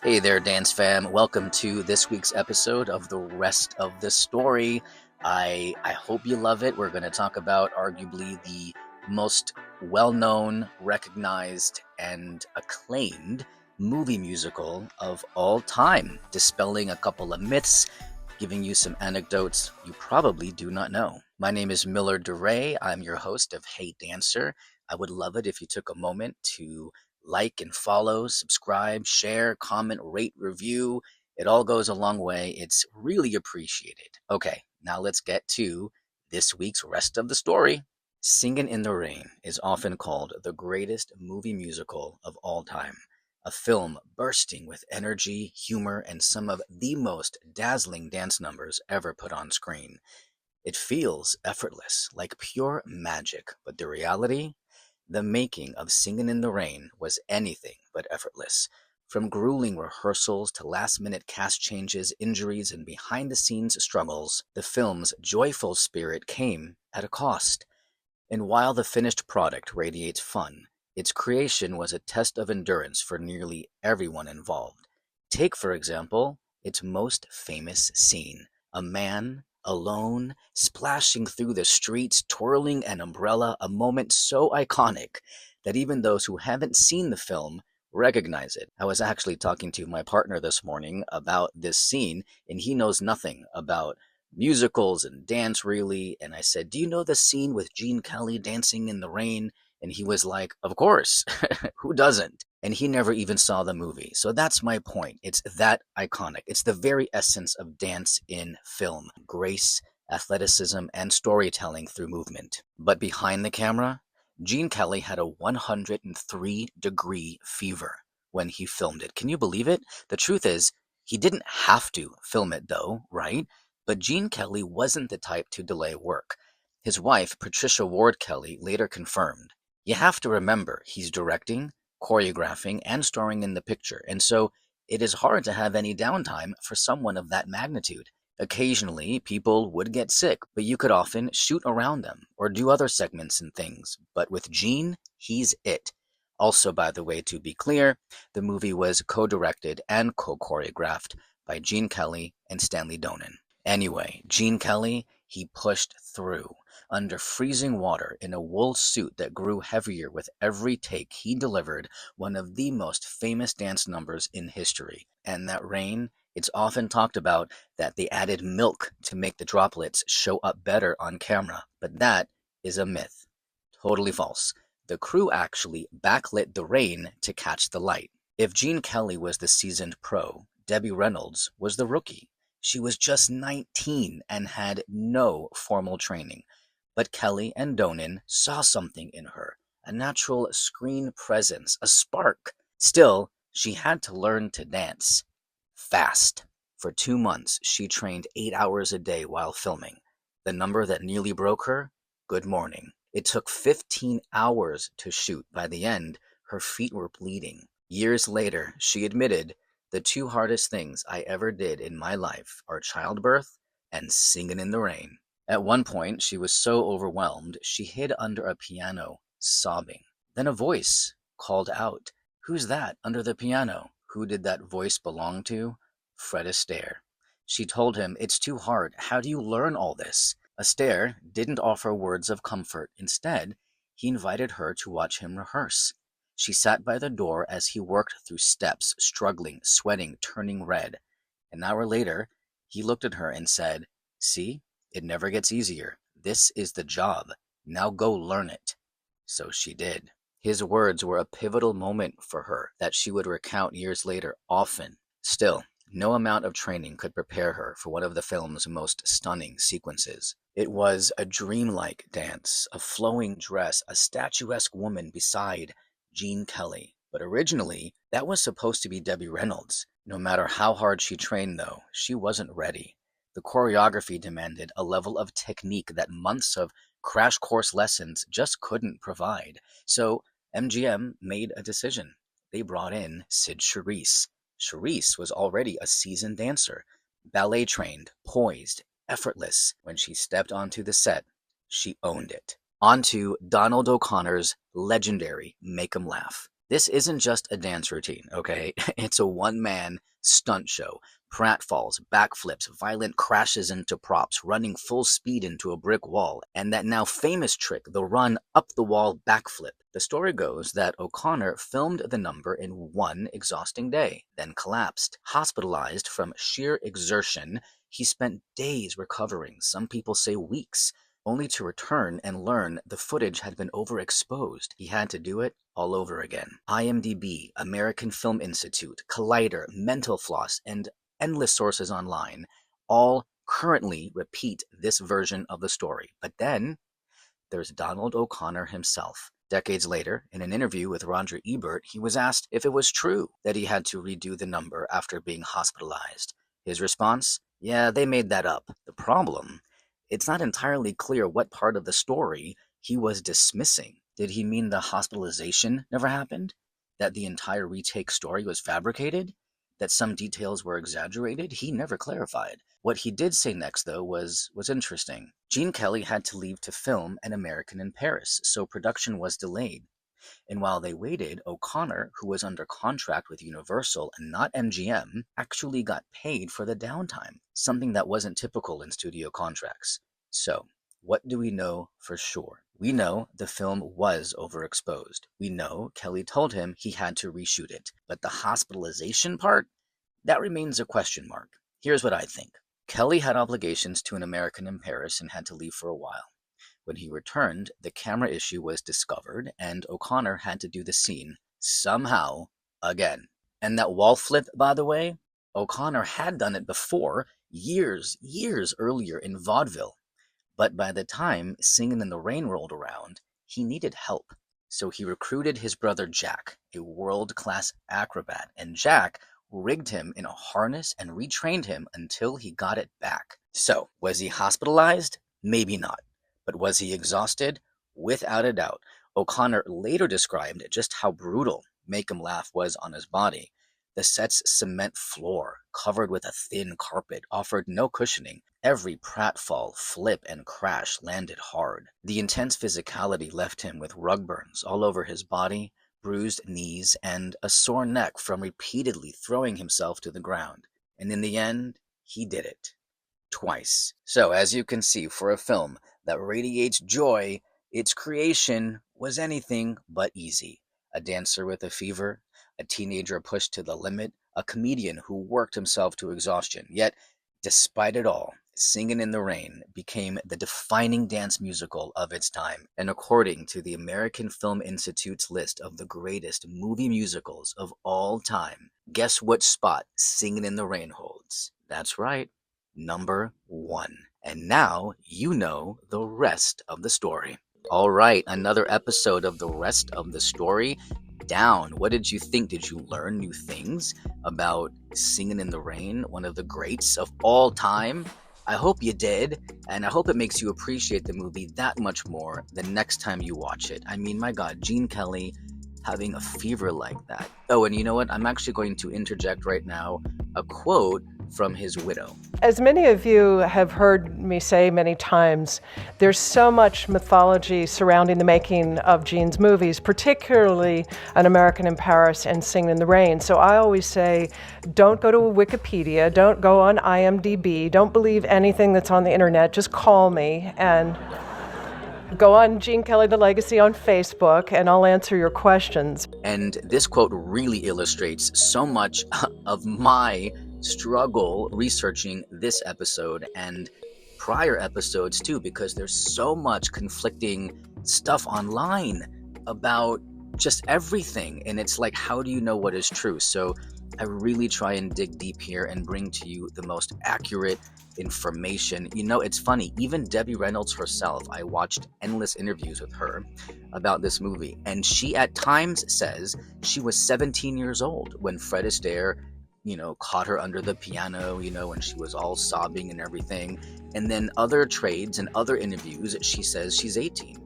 Hey there, dance fam. Welcome to this week's episode of The Rest of the Story. I hope you love it. We're going to talk about arguably the most well-known, recognized, and acclaimed movie musical of all time, dispelling a couple of myths, giving you some anecdotes you probably do not know. My name is Daurey. I'm your host of Hey Dancer. I would love it if you took a moment to like and follow, subscribe, share, comment, rate, review. It all goes a long way. It's really appreciated. Okay, now let's get to this week's rest of the story. Singin' in the Rain is often called the greatest movie musical of all time. A film bursting with energy, humor, and some of the most dazzling dance numbers ever put on screen. It feels effortless, like pure magic, but the reality? The making of Singin' in the Rain was anything but effortless. From grueling rehearsals to last-minute cast changes, injuries, and behind-the-scenes struggles, the film's joyful spirit came at a cost. And while the finished product radiates fun, its creation was a test of endurance for nearly everyone involved. Take, for example, its most famous scene: a man alone, splashing through the streets, twirling an umbrella, a moment so iconic that even those who haven't seen the film recognize it. I was actually talking to my partner this morning about this scene, and he knows nothing about musicals and dance really, and I said, "Do you know the scene with Gene Kelly dancing in the rain?" And he was like, "Of course, who doesn't?" And he never even saw the movie. So that's my point. It's that iconic. It's the very essence of dance in film: grace, athleticism, and storytelling through movement. But behind the camera, Gene Kelly had a 103-degree fever when he filmed it. Can you believe it? The truth is, he didn't have to film it though, right? But Gene Kelly wasn't the type to delay work. His wife, Patricia Ward Kelly, later confirmed, "You have to remember, he's directing, choreographing, and starring in the picture, and so it is hard to have any downtime for someone of that magnitude. Occasionally, people would get sick, but you could often shoot around them or do other segments and things. But with Gene, he's it." Also, by the way, to be clear, the movie was co-directed and co-choreographed by Gene Kelly and Stanley Donen. Anyway, Gene Kelly, he pushed through. Under freezing water in a wool suit that grew heavier with every take, he delivered one of the most famous dance numbers in history. And that rain, it's often talked about that they added milk to make the droplets show up better on camera, but that is a myth. Totally false. The crew actually backlit the rain to catch the light. If Gene Kelly was the seasoned pro, Debbie Reynolds was the rookie. She was just 19 and had no formal training. But Kelly and Donen saw something in her, a natural screen presence, a spark. Still, she had to learn to dance fast. For 2 months, she trained 8 hours a day while filming. The number that nearly broke her? Good morning. It took 15 hours to shoot. By the end, her feet were bleeding. Years later, she admitted, "The two hardest things I ever did in my life are childbirth and singing in the rain." At one point, she was so overwhelmed, she hid under a piano, sobbing. Then a voice called out, "Who's that under the piano?" Who did that voice belong to? Fred Astaire. She told him, "It's too hard. How do you learn all this?" Astaire didn't offer words of comfort. Instead, he invited her to watch him rehearse. She sat by the door as he worked through steps, struggling, sweating, turning red. An hour later, he looked at her and said, "See? It never gets easier. This is the job. Now go learn it." So she did. His words were a pivotal moment for her that she would recount years later often. Still, no amount of training could prepare her for one of the film's most stunning sequences. It was a dreamlike dance, a flowing dress, a statuesque woman beside Gene Kelly. But originally, that was supposed to be Debbie Reynolds. No matter how hard she trained, though, she wasn't ready. The choreography demanded a level of technique that months of crash course lessons just couldn't provide. So MGM made a decision. They brought in Sid Charisse. Charisse was already a seasoned dancer, ballet trained, poised, effortless. When she stepped onto the set, she owned it. On to Donald O'Connor's legendary Make 'em Laugh. This isn't just a dance routine, okay? It's a one-man stunt show. Pratfalls, backflips, violent crashes into props, running full speed into a brick wall, and that now famous trick, the run up the wall backflip. The story goes that O'Connor filmed the number in one exhausting day, then collapsed. Hospitalized from sheer exertion, he spent days recovering, some people say weeks, only to return and learn the footage had been overexposed. He had to do it all over again. IMDb, American Film Institute, Collider, Mental Floss, and endless sources online all currently repeat this version of the story. But then there's Donald O'Connor himself. Decades later, in an interview with Roger Ebert, he was asked if it was true that he had to redo the number after being hospitalized. His response? Yeah, they made that up. The problem? It's not entirely clear what part of the story he was dismissing. Did he mean the hospitalization never happened? That the entire retake story was fabricated? That some details were exaggerated? He never clarified. What he did say next, though, was interesting. Gene Kelly had to leave to film An American in Paris, so production was delayed. And while they waited, O'Connor, who was under contract with Universal and not MGM, actually got paid for the downtime, something that wasn't typical in studio contracts. So, what do we know for sure? We know the film was overexposed. We know Kelly told him he had to reshoot it. But the hospitalization part? That remains a question mark. Here's what I think. Kelly had obligations to An American in Paris and had to leave for a while. When he returned, the camera issue was discovered, and O'Connor had to do the scene, somehow, again. And that wall flip, by the way, O'Connor had done it before, years earlier in vaudeville. But by the time Singin' in the Rain rolled around, he needed help. So he recruited his brother Jack, a world-class acrobat, and Jack rigged him in a harness and retrained him until he got it back. So, was he hospitalized? Maybe not. But was he exhausted? Without a doubt. O'Connor later described just how brutal Make 'em Laugh was on his body. The set's cement floor, covered with a thin carpet, offered no cushioning. Every pratfall, flip, and crash landed hard. The intense physicality left him with rug burns all over his body, bruised knees, and a sore neck from repeatedly throwing himself to the ground. And in the end, he did it. Twice. So, as you can see, for a film that radiates joy, its creation was anything but easy. A dancer with a fever, a teenager pushed to the limit, a comedian who worked himself to exhaustion. Yet, despite it all, Singin' in the Rain became the defining dance musical of its time. And according to the American Film Institute's list of the greatest movie musicals of all time, guess what spot Singin' in the Rain holds? That's right, number 1. And now you know the rest of the story. All right, another episode of the rest of the story down. What did you think? Did you learn new things about Singin' in the Rain, one of the greats of all time? I hope you did, and I hope it makes you appreciate the movie that much more the next time you watch it. I mean, my God, Gene Kelly having a fever like that. Oh, and you know what? I'm actually going to interject right now a quote from his widow. As many of you have heard me say many times, there's so much mythology surrounding the making of Gene's movies, particularly An American in Paris and Singin' in the Rain. So I always say, don't go to Wikipedia, don't go on IMDb, don't believe anything that's on the internet, just call me and go on Gene Kelly The Legacy on Facebook and I'll answer your questions. And this quote really illustrates so much of my struggle researching this episode and prior episodes too, because there's so much conflicting stuff online about just everything, and it's like, how do you know what is true? So I really try and dig deep here and bring to you the most accurate information. You know, it's funny, even Debbie Reynolds herself, I watched endless interviews with her about this movie, and she at times says she was 17 years old when Fred Astaire caught her under the piano, when she was all sobbing and everything. And then other trades and other interviews, she says she's 18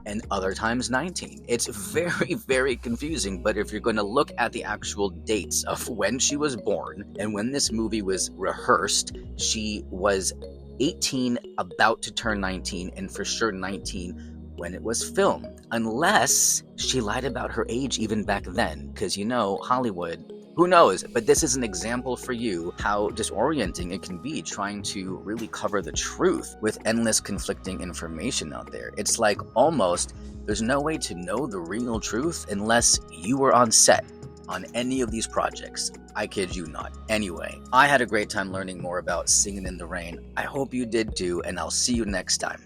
and other times 19. It's very, very confusing. But if you're going to look at the actual dates of when she was born and when this movie was rehearsed, she was 18, about to turn 19, and for sure 19 when it was filmed, unless she lied about her age even back then, because Hollywood, who knows? But this is an example for you how disorienting it can be trying to really cover the truth with endless conflicting information out there. It's like almost there's no way to know the real truth unless you were on set on any of these projects. I kid you not. Anyway, I had a great time learning more about Singin' in the Rain. I hope you did too, and I'll see you next time.